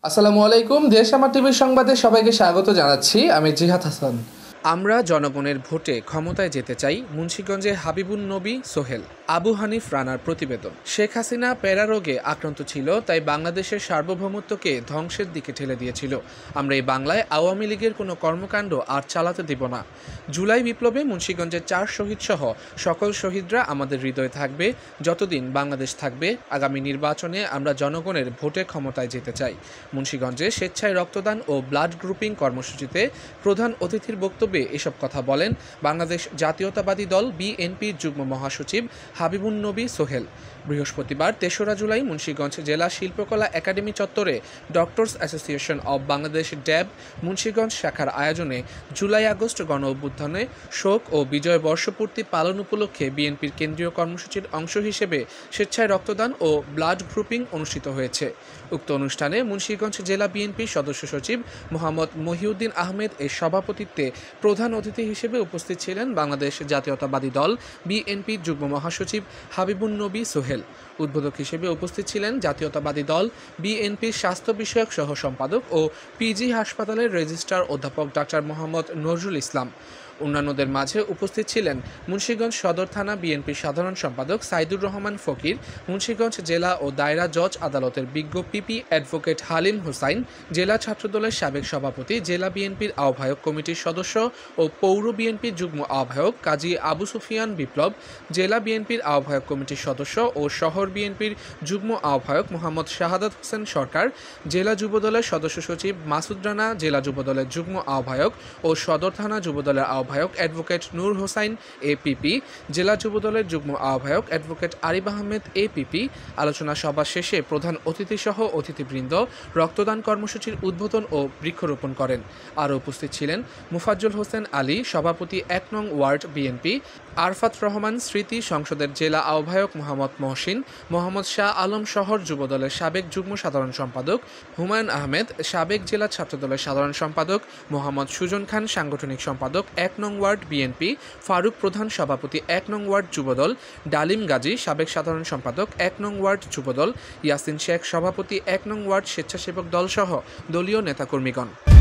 আসসালামু আলাইকুম। দেশ আমার টিভির সংবাদে সবাইকে স্বাগত জানাচ্ছি। আমি জিহাদ হাসান। আমরা জনগণের ভোটে ক্ষমতায় যেতে চাই, মুন্সিগঞ্জে হাবিবুন নবী সোহেল। আবু হানিফ রানার প্রতিবেদন। শেখ হাসিনা প্যারারোগে আক্রান্ত ছিল, তাই বাংলাদেশের সার্বভৌমত্বকে ধ্বংসের দিকে ঠেলে দিয়েছিল। আমরা এই বাংলায় আওয়ামী লীগের কোনো কর্মকাণ্ড আর চালাতে দেব না। জুলাই বিপ্লবে মুন্সিগঞ্জের 4 শহীদ সহ সকল শহীদরা আমাদের হৃদয়ে থাকবে যতদিন বাংলাদেশ থাকবে। আগামী নির্বাচনে আমরা জনগণের ভোটে ক্ষমতায় যেতে চাই। মুন্সিগঞ্জে স্বেচ্ছায় রক্তদান ও ব্লাড গ্রুপিং কর্মসূচিতে প্রধান অতিথির বক্তব্যে এসব কথা বলেন বাংলাদেশ জাতীয়তাবাদী দল বিএনপির যুগ্ম মহাসচিব হাবিবুন নবী সোহেল। বৃহস্পতিবার ৩রা জুলাই মুন্সিগঞ্জ জেলা শিল্পকলা একাডেমি চত্বরে ডক্টরস অ্যাসোসিয়েশন অব বাংলাদেশ ড্যাব মুন্সিগঞ্জ শাখার আয়োজনে জুলাই আগস্ট গণ অভ্যুত্থানে শোক ও বিজয় বর্ষপূর্তি পালন উপলক্ষে বিএনপির কেন্দ্রীয় কর্মসূচির অংশ হিসেবে স্বেচ্ছায় রক্তদান ও ব্লাড গ্রুপিং অনুষ্ঠিত হয়েছে। উক্ত অনুষ্ঠানে মুন্সিগঞ্জ জেলা বিএনপির সদস্য সচিব মোহাম্মদ মহিউদ্দিন আহমেদ এর সভাপতিত্বে প্রধান অতিথি হিসেবে উপস্থিত ছিলেন বাংলাদেশ জাতীয়তাবাদী দল বিএনপির যুগ্ম মহাসচিব হাবিবুন নবী সোহেল। উদ্বোধক হিসেবে উপস্থিত ছিলেন জাতীয়তাবাদী দল বিএনপির স্বাস্থ্য বিষয়ক সহ সম্পাদক ও পিজি হাসপাতালের রেজিস্ট্রার অধ্যাপক ডাক্তার মোহাম্মদ নজরুল ইসলাম। অন্যান্যদের মাঝে উপস্থিত ছিলেন মুন্সিগঞ্জ সদর থানা বিএনপির সাধারণ সম্পাদক সাইদুর রহমান ফকির, মুন্সিগঞ্জ জেলা ও দায়রা জজ আদালতের বিজ্ঞ পিপি অ্যাডভোকেট হালিম হোসাইন, জেলা ছাত্রদলের সাবেক সভাপতি, জেলা বিএনপির আহ্বায়ক কমিটির সদস্য ও পৌর বিএনপির যুগ্ম আহ্বায়ক কাজী আবু সুফিয়ান বিপ্লব, জেলা বিএনপির আহ্বায়ক কমিটির সদস্য ও শহর বিএনপির যুগ্ম আহ্বায়ক মোহাম্মদ শাহাদাত হোসেন সরকার, জেলা যুবদলের সদস্য সচিব মাসুদ রানা, জেলা যুবদলের যুগ্ম আহ্বায়ক ও সদর থানা যুবদলের আহ্বায়ক অ্যাডভোকেট নূর হোসাইন এপিপি, জেলা যুবদলের যুগ্ম আহ্বায়ক অ্যাডভোকেট আরিফ আহমেদ এপিপি। আলোচনা সভা শেষে প্রধান অতিথিসহ অতিথিবৃন্দ রক্তদান কর্মসূচির উদ্বোধন ও বৃক্ষরোপণ করেন। আরও উপস্থিত ছিলেন মুফাজ্জল হোসেন আলী, সভাপতি ১ নং ওয়ার্ড বিএনপি, আরফাত রহমান স্মৃতি সংসদের জেলা আহ্বায়ক মোহাম্মদ মহসিন, মোহাম্মদ শাহ আলম শহর যুবদলের সাবেক যুগ্ম সাধারণ সম্পাদক, হুমায়ুন আহমেদ সাবেক জেলা ছাত্রদলের সাধারণ সম্পাদক, মোহাম্মদ সুজন খান সাংগঠনিক সম্পাদক ১ নং ওয়ার্ড বিএনপি, ফারুক প্রধান সভাপতি ১ নং ওয়ার্ড যুবদল, ডালিম গাজী সাবেক সাধারণ সম্পাদক ১ নং ওয়ার্ড যুবদল, ইয়াসিন শেখ সভাপতি ১ নং ওয়ার্ড স্বেচ্ছাসেবক দল সহ দলীয় নেতাকর্মীগণ।